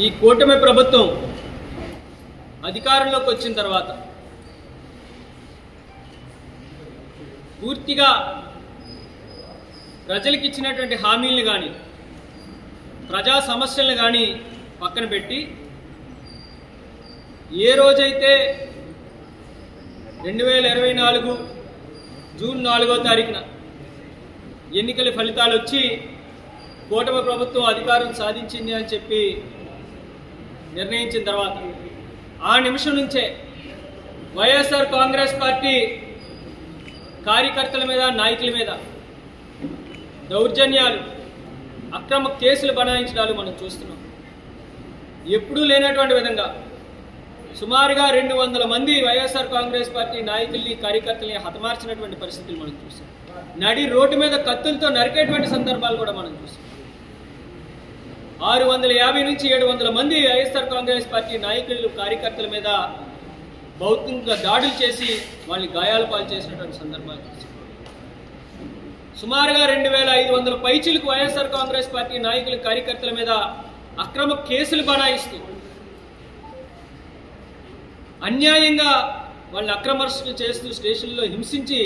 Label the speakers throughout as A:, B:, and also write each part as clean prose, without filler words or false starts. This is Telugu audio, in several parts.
A: ఈ కూటమి ప్రభుత్వం అధికారంలోకి వచ్చిన తర్వాత పూర్తిగా ప్రజలకు ఇచ్చినటువంటి హామీలను కానీ ప్రజా సమస్యలను కానీ పక్కన పెట్టి ఏ రోజైతే 2024 జూన్ 4వ తారీఖున ఎన్నికల ఫలితాలు వచ్చి కూటమి ప్రభుత్వం అధికారం సాధించింది అని చెప్పి నిర్ణయించిన తర్వాత ఆ నిమిషం నుంచే వైఎస్ఆర్ కాంగ్రెస్ పార్టీ కార్యకర్తల మీద నాయకుల మీద దౌర్జన్యాలు అక్రమ కేసులు బనాయించడాలు మనం చూస్తున్నాం. ఎప్పుడూ లేనటువంటి విధంగా సుమారుగా 200 మంది వైఎస్ఆర్ కాంగ్రెస్ పార్టీ నాయకుల్ని కార్యకర్తల్ని హతమార్చినటువంటి పరిస్థితులు మనం చూసాం. నడి రోడ్డు మీద కత్తులతో నరికేటువంటి సందర్భాలు కూడా మనం చూసాం. 650 నుంచి 700 మంది వైఎస్ఆర్ కాంగ్రెస్ పార్టీ నాయకులు కార్యకర్తల మీద భౌతికంగా దాడులు చేసి వాళ్ళని గాయాల పాలు చేసినటువంటి సందర్భాలు చూసాం. సుమారుగా 2500 పైచిలకు వైఎస్ఆర్ కాంగ్రెస్ పార్టీ నాయకుల కార్యకర్తల మీద అక్రమ కేసులు బనాయిస్తూ అన్యాయంగా వాళ్ళని అక్రమర్శలు చేస్తూ స్టేషన్లో హింసించి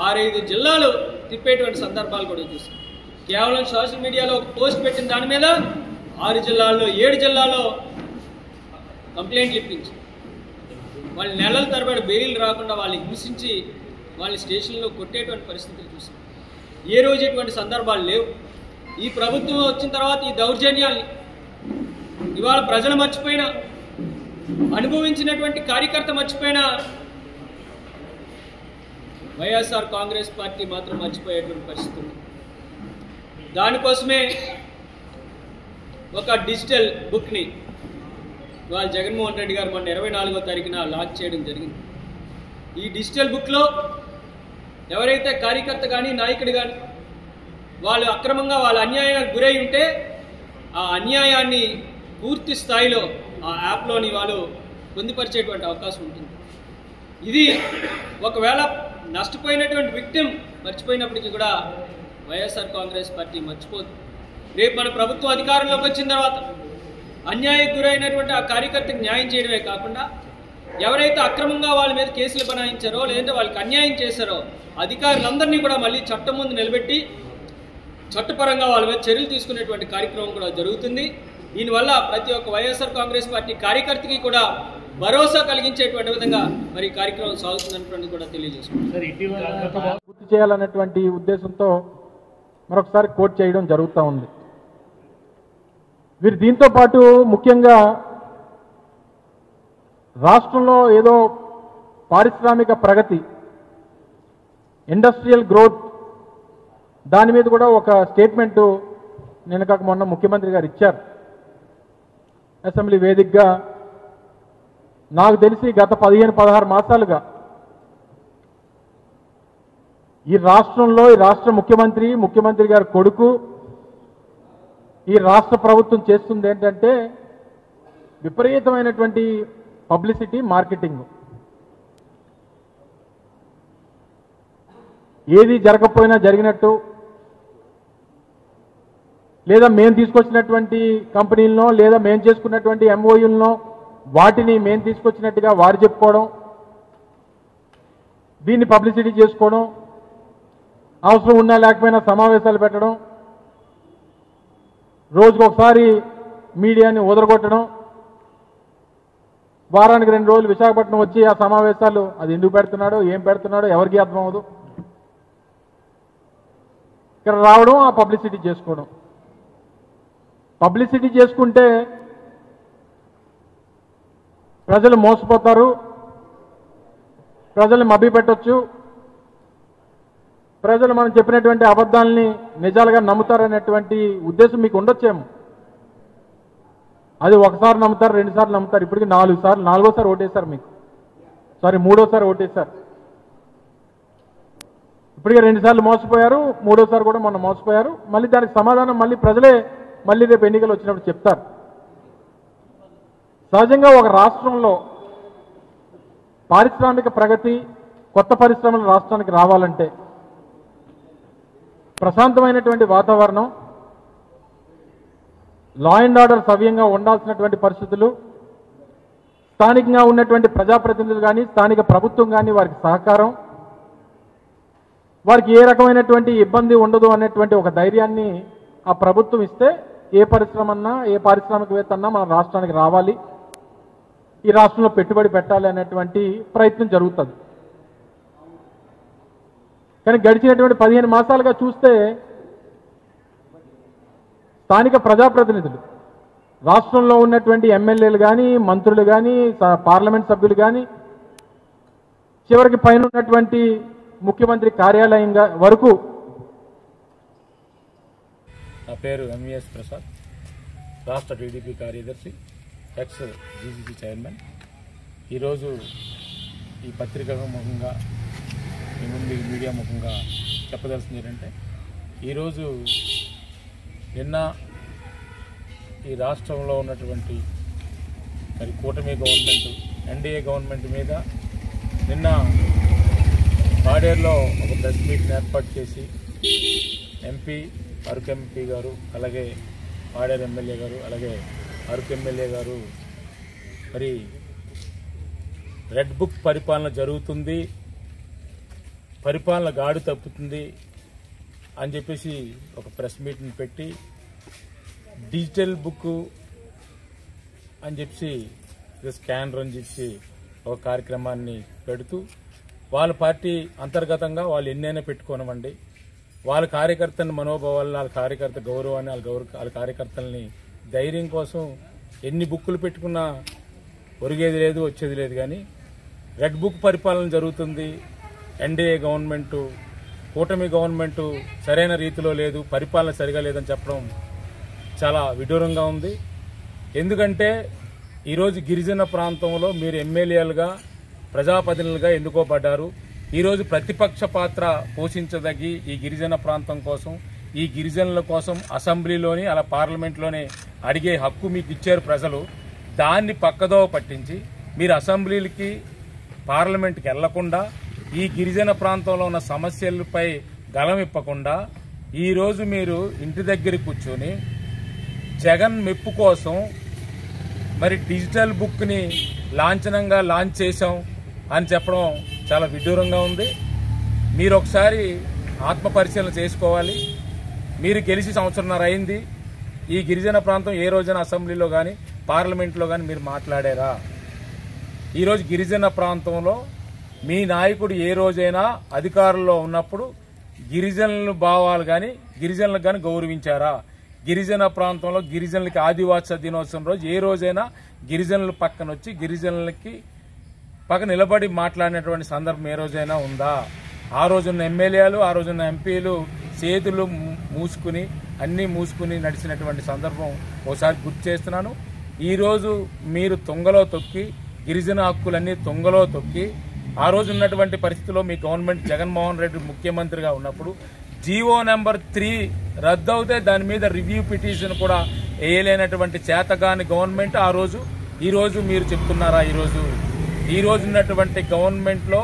A: 6-5 జిల్లాలు తిప్పేటువంటి సందర్భాలు కూడా చూసాం. కేవలం సోషల్ మీడియాలో ఒక పోస్ట్ పెట్టిన దాని మీద 6 జిల్లాల్లో 7 జిల్లాలో కంప్లైంట్లు ఇప్పించి వాళ్ళ నెలల తరబడి బెయిల్ రాకుండా వాళ్ళని హింసించి వాళ్ళ స్టేషన్లో కొట్టేటువంటి పరిస్థితులు చూసాం. ఏ రోజు ఇటువంటి సందర్భాలు లేవు. ఈ ప్రభుత్వం వచ్చిన తర్వాత ఈ దౌర్జన్యాల్ని ఇవాళ ప్రజలు మర్చిపోయినా, అనుభవించినటువంటి కార్యకర్త మర్చిపోయినా వైఎస్ఆర్ కాంగ్రెస్ పార్టీ మాత్రం మర్చిపోయేటువంటి పరిస్థితి ఉంది. దానికోసమే ఒక డిజిటల్ బుక్ని ఇవాళ జగన్మోహన్ రెడ్డి గారు మొన్న 24వ తారీఖున లాంచ్ చేయడం జరిగింది. ఈ డిజిటల్ బుక్లో ఎవరైతే కార్యకర్త కానీ నాయకుడు కానీ వాళ్ళు అక్రమంగా వాళ్ళ అన్యాయానికి గురై ఉంటే ఆ అన్యాయాన్ని పూర్తి స్థాయిలో ఆ యాప్లోని వాళ్ళు పొందుపరిచేటువంటి అవకాశం ఉంటుంది. ఇది ఒకవేళ నష్టపోయినటువంటి విక్టిమ్ మర్చిపోయినప్పటికీ కూడా వైఎస్ఆర్ కాంగ్రెస్ పార్టీ మర్చిపోదు. రేపు మన ప్రభుత్వం అధికారంలోకి వచ్చిన తర్వాత అన్యాయానికి గురైనటువంటి ఆ కార్యకర్తకు న్యాయం చేయడమే కాకుండా ఎవరైతే అక్రమంగా వాళ్ళ మీద కేసులు బనాయించారో లేదంటే వాళ్ళకి అన్యాయం చేశారో అధికారులందరినీ కూడా మళ్ళీ చట్టం ముందు నిలబెట్టి చట్టపరంగా వాళ్ళ మీద చర్యలు తీసుకునేటువంటి కార్యక్రమం కూడా జరుగుతుంది. దీనివల్ల ప్రతి ఒక్క వైఎస్ఆర్ కాంగ్రెస్ పార్టీ కార్యకర్తకి కూడా భరోసా కలిగించేటువంటి విధంగా మరి కార్యక్రమం సాగుతుందన్నటువంటి కూడా తెలియజేసుకుంటాం.
B: పూర్తి చేయాలన్నటువంటి ఉద్దేశంతో మరొకసారి కోట్ చేయడం జరుగుతూ ఉంది. వీరు దీంతో పాటు ముఖ్యంగా రాష్ట్రంలో ఏదో పారిశ్రామిక ప్రగతి, ఇండస్ట్రియల్ గ్రోత్ దాని మీద కూడా ఒక స్టేట్మెంట్ నేను కాక మొన్న ముఖ్యమంత్రి గారు ఇచ్చారు అసెంబ్లీ వేదికగా. నాకు తెలిసి గత 15-16 మాసాలుగా ఈ రాష్ట్రంలో ఈ రాష్ట్ర ముఖ్యమంత్రి గారి కొడుకు ఈ రాష్ట్ర ప్రభుత్వం చేస్తుంది ఏంటంటే విపరీతమైనటువంటి పబ్లిసిటీ, మార్కెటింగ్. ఏది జరగకపోయినా జరిగినట్టు, లేదా మేము తీసుకొచ్చినటువంటి కంపెనీలను లేదా మేము చేసుకున్నటువంటి ఎంఓయూలను వాటిని మేము తీసుకొచ్చినట్టుగా వారు చెప్పుకోవడం, దీన్ని పబ్లిసిటీ చేసుకోవడం, అవసరం ఉన్నా లేకపోయినా సమావేశాలు పెట్టడం, రోజుకు ఒకసారి మీడియాని ఉదరగొట్టడం, వారానికి 2 రోజులు విశాఖపట్నం వచ్చి ఆ సమావేశాలు అది ఎందుకు పెడుతున్నాడో ఏం పెడుతున్నాడో ఎవరికి అర్థం అవ్వదు. ఇక్కడ రావడం ఆ పబ్లిసిటీ చేసుకోవడం. పబ్లిసిటీ చేసుకుంటే ప్రజలు మోసపోతారు, ప్రజల్ని మభ్యపెట్టొచ్చు, ప్రజలు మనం చెప్పినటువంటి అబద్ధాలని నిజాలుగా నమ్ముతారనేటువంటి ఉద్దేశం మీకు ఉండొచ్చేమో. అది ఒకసారి నమ్ముతారు, 2 సార్లు నమ్ముతారు, ఇప్పటికి 4 సార్లు, 4వసారి ఓటేశారు మీకు, సారీ 3వసారి ఓటేశారు. ఇప్పటికే 2 సార్లు మోసపోయారు, 3వసారి కూడా మొన్న మోసపోయారు. మళ్ళీ దానికి సమాధానం మళ్ళీ ప్రజలే మళ్ళీ రేపు ఎన్నికలు వచ్చినప్పుడు చెప్తారు. సహజంగా ఒక రాష్ట్రంలో పారిశ్రామిక ప్రగతి, కొత్త పరిశ్రమలు రాష్ట్రానికి రావాలంటే ప్రశాంతమైనటువంటి వాతావరణం, లా అండ్ ఆర్డర్ సవ్యంగా ఉండాల్సినటువంటి పరిస్థితులు, స్థానికంగా ఉన్నటువంటి ప్రజాప్రతినిధులు కానీ స్థానిక ప్రభుత్వం కానీ వారికి సహకారం, వారికి ఏ రకమైనటువంటి ఇబ్బంది ఉండదు అనేటువంటి ఒక ధైర్యాన్ని ఆ ప్రభుత్వం ఇస్తే ఏ పరిశ్రమ అన్నా ఏ పారిశ్రామికవేత్త అన్నా మన రాష్ట్రానికి రావాలి, ఈ రాష్ట్రంలో పెట్టుబడి పెట్టాలి అనేటువంటి ప్రయత్నం జరుగుతుంది. కానీ గడిచినటువంటి 15 మాసాలుగా చూస్తే స్థానిక ప్రజాప్రతినిధులు, రాష్ట్రంలో ఉన్నటువంటి ఎమ్మెల్యేలు కానీ మంత్రులు కానీ పార్లమెంట్ సభ్యులు కానీ చివరికి పైన ఉన్నటువంటి ముఖ్యమంత్రి కార్యాలయం వరకు.
C: నా పేరు ఎంవిఎస్ ప్రసాద్, రాష్ట్ర టీడీపీ కార్యదర్శి, ఎక్స్ జీసీసీ చైర్మన్. ఈరోజు ఈ పత్రిక ముఖంగా మీ ముందు మీడియా ముఖంగా చెప్పదలసింది ఏంటంటే, ఈరోజు నిన్న ఈ రాష్ట్రంలో ఉన్నటువంటి మరి కూటమి గవర్నమెంట్, ఎన్డీఏ గవర్నమెంట్ మీద నిన్న పాడేరులో ఒక ప్రెస్ మీట్ని ఏర్పాటు చేసి ఎంపీ అరకు ఎంపీ గారు, అలాగే పాడేరు ఎమ్మెల్యే గారు, అలాగే అరకు ఎమ్మెల్యే గారు మరి రెడ్ బుక్ పరిపాలన జరుగుతుంది, పరిపాలన గాడి తప్పుతుంది అని చెప్పేసి ఒక ప్రెస్ మీట్ని పెట్టి డిజిటల్ బుక్ అని చెప్పి స్కానర్ అని చెప్పి ఒక కార్యక్రమాన్ని పెడుతూ వాళ్ళ పార్టీ అంతర్గతంగా వాళ్ళు ఎన్నైనా పెట్టుకోనివ్వండి, వాళ్ళ కార్యకర్తల మనోభావాలను, వాళ్ళ కార్యకర్త గౌరవాన్ని, వాళ్ళ కార్యకర్తల్ని ధైర్యం కోసం ఎన్ని బుక్కులు పెట్టుకున్నా ఒరిగేది లేదు, వచ్చేది లేదు. కానీ రెడ్ బుక్ పరిపాలన జరుగుతుంది, ఎన్డీఏ గవర్నమెంటు, కూటమి గవర్నమెంటు సరైన రీతిలో లేదు, పరిపాలన సరిగా లేదని చెప్పడం చాలా విడ్డూరంగా ఉంది. ఎందుకంటే ఈరోజు గిరిజన ప్రాంతంలో మీరు ఎమ్మెల్యేలుగా, ప్రజాప్రతినిధులుగా ఎన్నుకోబడ్డారు. ఈరోజు ప్రతిపక్ష పాత్ర పోషించదగి ఈ గిరిజన ప్రాంతం కోసం, ఈ గిరిజనుల కోసం అసెంబ్లీలోని అలా పార్లమెంట్లోనే అడిగే హక్కు మీకు ఇచ్చారు ప్రజలు. దాన్ని పక్కదోవ పట్టించి మీరు అసెంబ్లీలకి, పార్లమెంట్కి వెళ్లకుండా, ఈ గిరిజన ప్రాంతంలో ఉన్న సమస్యలపై గళమిప్పకుండా ఈరోజు మీరు ఇంటి దగ్గర కూర్చొని జగన్ మెప్పు కోసం మరి డిజిటల్ బుక్ని లాంఛనంగా లాంచ్ చేశాం అని చెప్పడం చాలా విడ్డూరంగా ఉంది. మీరు ఒకసారి ఆత్మపరిశీలన చేసుకోవాలి. మీరు గెలిచి సంవత్సరంన్నర అయింది. ఈ గిరిజన ప్రాంతం ఏ రోజైనా అసెంబ్లీలో కానీ పార్లమెంట్లో కానీ మీరు మాట్లాడారా? ఈరోజు గిరిజన ప్రాంతంలో మీ నాయకుడు ఏ రోజైనా అధికారంలో ఉన్నప్పుడు గిరిజనుల భావాలు కానీ గిరిజనులకు కానీ గౌరవించారా? గిరిజన ప్రాంతంలో గిరిజనులకి ఆదివాసీ దినోత్సవం రోజు ఏ రోజైనా గిరిజనుల పక్కన వచ్చి గిరిజనులకి పక్కన నిలబడి మాట్లాడినటువంటి సందర్భం ఏ రోజైనా ఉందా? ఆ రోజున్న ఎమ్మెల్యేలు, ఆ రోజున్న ఎంపీలు చేతులు మూసుకుని అన్నీ మూసుకుని నడిచినటువంటి సందర్భం ఒకసారి గుర్తు చేస్తున్నాను. ఈరోజు మీరు తొంగలో తొక్కి గిరిజన హక్కులన్నీ తొంగలో తొక్కి ఆ రోజు ఉన్నటువంటి పరిస్థితిలో మీ గవర్నమెంట్ జగన్మోహన్ రెడ్డి ముఖ్యమంత్రిగా ఉన్నప్పుడు జీవో నెంబర్ 3 రద్దు అవుతే దాని మీద రివ్యూ పిటిషన్ కూడా వేయలేనటువంటి చేతగాని గవర్నమెంట్ ఆ రోజు. ఈరోజు మీరు చెప్తున్నారా? ఈ రోజు ఉన్నటువంటి గవర్నమెంట్లో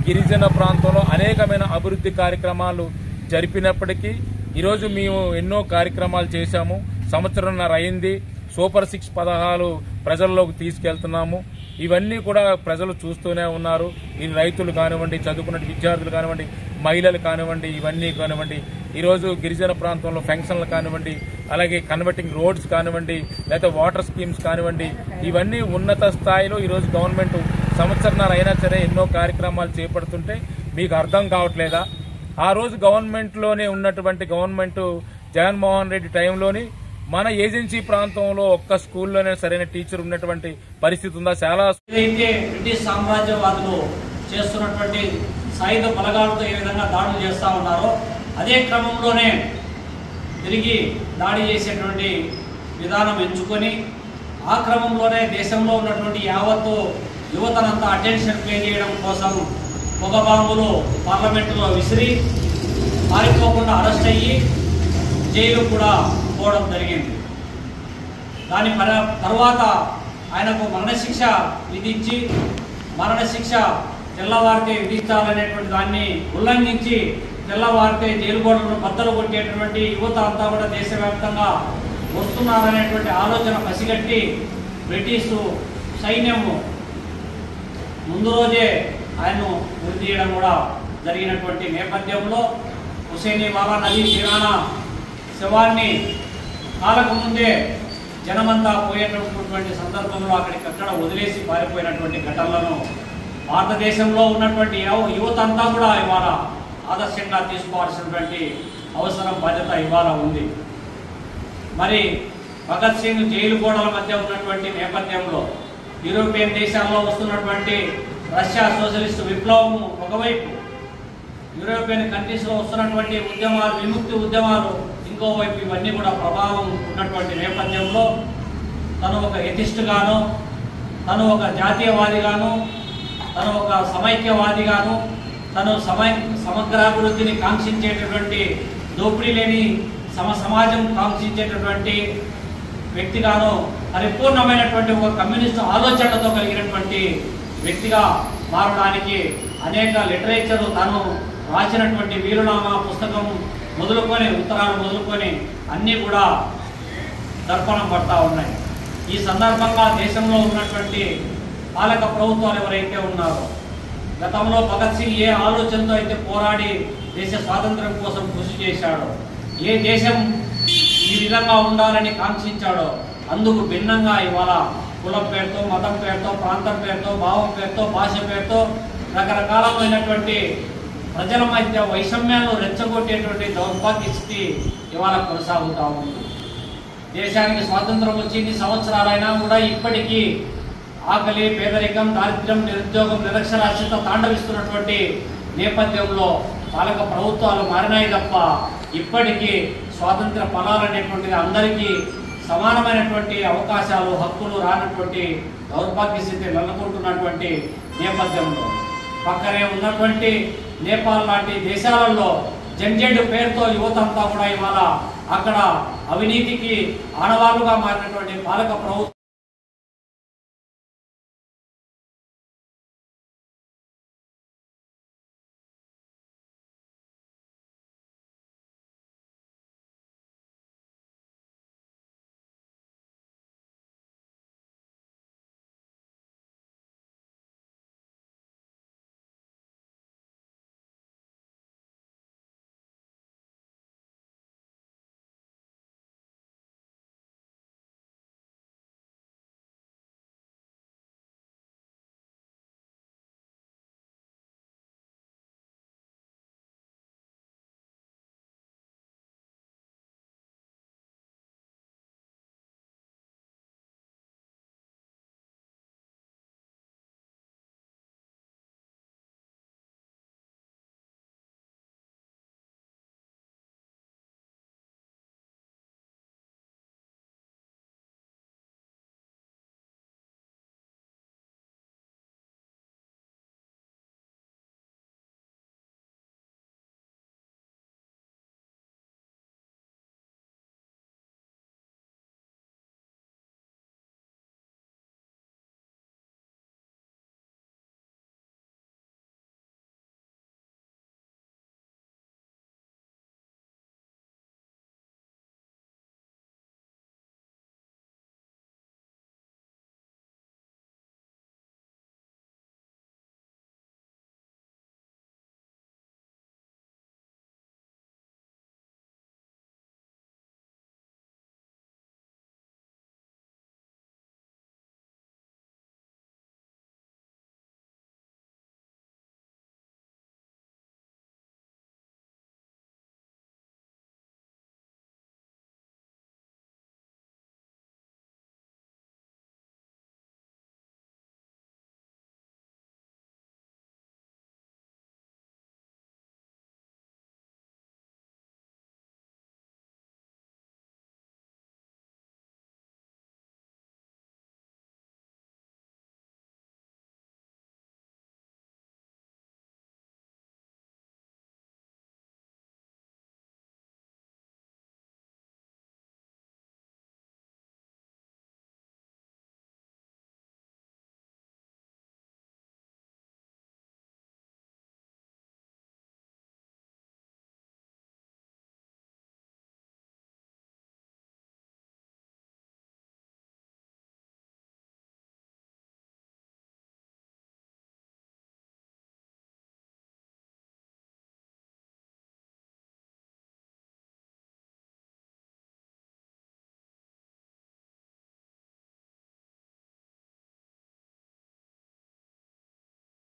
C: గిరిజన ప్రాంతంలో అనేకమైన అభివృద్ధి కార్యక్రమాలు జరిపినప్పటికీ ఈరోజు మేము ఎన్నో కార్యక్రమాలు చేశాము. సంవత్సరంన్నర అయింది. సూపర్ 6 పథకాలు ప్రజల్లోకి తీసుకెళ్తున్నాము. ఇవన్నీ కూడా ప్రజలు చూస్తూనే ఉన్నారు. ఈ రైతులు కానివ్వండి, చదువుకున్న విద్యార్థులు కానివ్వండి, మహిళలు కానివ్వండి, ఇవన్నీ కానివ్వండి, ఈరోజు గిరిజన ప్రాంతంలో ఫంక్షన్లు కానివ్వండి, అలాగే కన్వర్టింగ్ రోడ్స్ కానివ్వండి, లేదా వాటర్ స్కీమ్స్ కానివ్వండి, ఇవన్నీ ఉన్నత స్థాయిలో ఈరోజు గవర్నమెంట్ సంవత్సరాలు అయినా సరే ఎన్నో కార్యక్రమాలు చేపడుతుంటే మీకు అర్థం కావట్లేదా? ఆ రోజు గవర్నమెంట్లోనే ఉన్నటువంటి గవర్నమెంట్ జగన్మోహన్ రెడ్డి టైంలోని మన ఏజెన్సీ ప్రాంతంలో ఒక్క స్కూల్లోనే సరైన టీచర్ ఉన్నటువంటి పరిస్థితి ఉందా? చాలా
D: బ్రిటిష్ సామ్రాజ్యవాదులు చేస్తున్నటువంటి సాయుధ బలగాలతో ఏ విధంగా దాడులు చేస్తూ ఉన్నారో అదే క్రమంలోనే తిరిగి దాడి చేసేటువంటి విధానం ఎంచుకొని ఆ క్రమంలోనే దేశంలో ఉన్నటువంటి యావత్తు యువతనంతా అటెన్షన్ పే చేయడం కోసం పొగ బాంబులు పార్లమెంటులో విసిరి పారిపోకుండా అరెస్ట్ అయ్యి జైలు కూడా పోవడం జరిగింది. దాని తర్వాత ఆయనకు మరణశిక్ష విధించి మరణశిక్ష తెల్లవారితే విధించాలనేటువంటి దాన్ని ఉల్లంఘించి తెల్లవారితే జైలు గోడలను బద్దలు కొట్టేటువంటి యువత అంతా కూడా దేశవ్యాప్తంగా వస్తున్నారనేటువంటి ఆలోచన పసిగట్టి బ్రిటిషు సైన్యము ముందు రోజే ఆయన్ను ఉరి తీయడం కూడా జరిగినటువంటి నేపథ్యంలో హుసేని వాలా నదీ తీరాన శవాన్ని కాలకు ముందే జనమంతా పోయేటటువంటి సందర్భంలో అక్కడ వదిలేసి పారిపోయినటువంటి ఘటనలను భారతదేశంలో ఉన్నటువంటి యువత అంతా కూడా ఇవాళ ఆదర్శంగా తీసుకోవాల్సినటువంటి అవసరం బాధ్యత ఇవాళ ఉంది. మరి భగత్ సింగ్ జైలు గోడల మధ్య ఉన్నటువంటి నేపథ్యంలో యూరోపియన్ దేశాల్లో వస్తున్నటువంటి రష్యా సోషలిస్టు విప్లవము ఒకవైపు, యూరోపియన్ కంట్రీస్లో వస్తున్నటువంటి ఉద్యమాలు, విముక్తి ఉద్యమాలు ఇంకోవైపు, ఇవన్నీ కూడా ప్రభావం ఉన్నటువంటి నేపథ్యంలో తను ఒక ఎథిస్ట్గాను, తను ఒక జాతీయవాదిగాను, తను ఒక సమైక్యవాదిగాను, తను సమగ్రాభివృద్ధిని కాంక్షించేటటువంటి, దోపిడీ లేని సమాజం కాంక్షించేటటువంటి వ్యక్తిగాను, పరిపూర్ణమైనటువంటి ఒక కమ్యూనిస్టు ఆలోచనలతో కలిగినటువంటి వ్యక్తిగా మారడానికి అనేక లిటరేచర్, తను రాసినటువంటి వీరునామా పుస్తకం మొదలుకొని, ఉత్తరాలు మొదలుకొని అన్నీ కూడా దర్పణం పడతా ఉన్నాయి. ఈ సందర్భంగా దేశంలో ఉన్నటువంటి పాలక ప్రభుత్వాలు ఎవరైతే ఉన్నారో, గతంలో భగత్ సింగ్ ఏ ఆలోచనతో అయితే పోరాడి దేశ స్వాతంత్ర్యం కోసం కృషి చేశాడో, ఏ దేశం ఈ విధంగా ఉండాలని కాంక్షించాడో, అందుకు భిన్నంగా ఇవాళ కులం పేరుతో, మతం పేరుతో, ప్రాంతం పేరుతో, భావం పేరుతో, భాష పేరుతో రకరకాలమైనటువంటి ప్రజల మధ్య వైషమ్యాలను రెచ్చగొట్టేటువంటి దౌర్భాగ్య స్థితి ఇవాళ కొనసాగుతూ ఉంది. దేశానికి స్వాతంత్రం వచ్చి ఇన్ని సంవత్సరాలైనా కూడా ఇప్పటికీ ఆకలి, పేదరికం, దారిద్ర్యం, నిరుద్యోగం, నిరక్షరాస్యత తాండవిస్తున్నటువంటి నేపథ్యంలో పాలక ప్రభుత్వాలు మారినాయి తప్ప ఇప్పటికీ స్వాతంత్ర ఫలాలనేటువంటిది అందరికీ సమానమైనటువంటి అవకాశాలు, హక్కులు రానటువంటి దౌర్భాగ్య స్థితి నెలకొంటున్నటువంటి నేపథ్యంలో పక్కనే ఉన్నటువంటి నేపాల్ లాంటి దేశాలలో జంజెడ్ పేరుతో యువత అంతా కూడా ఇవాళ అక్కడ అవినీతికి ఆనవాళ్లుగా మారినటువంటి పాలక ప్రభుత్వం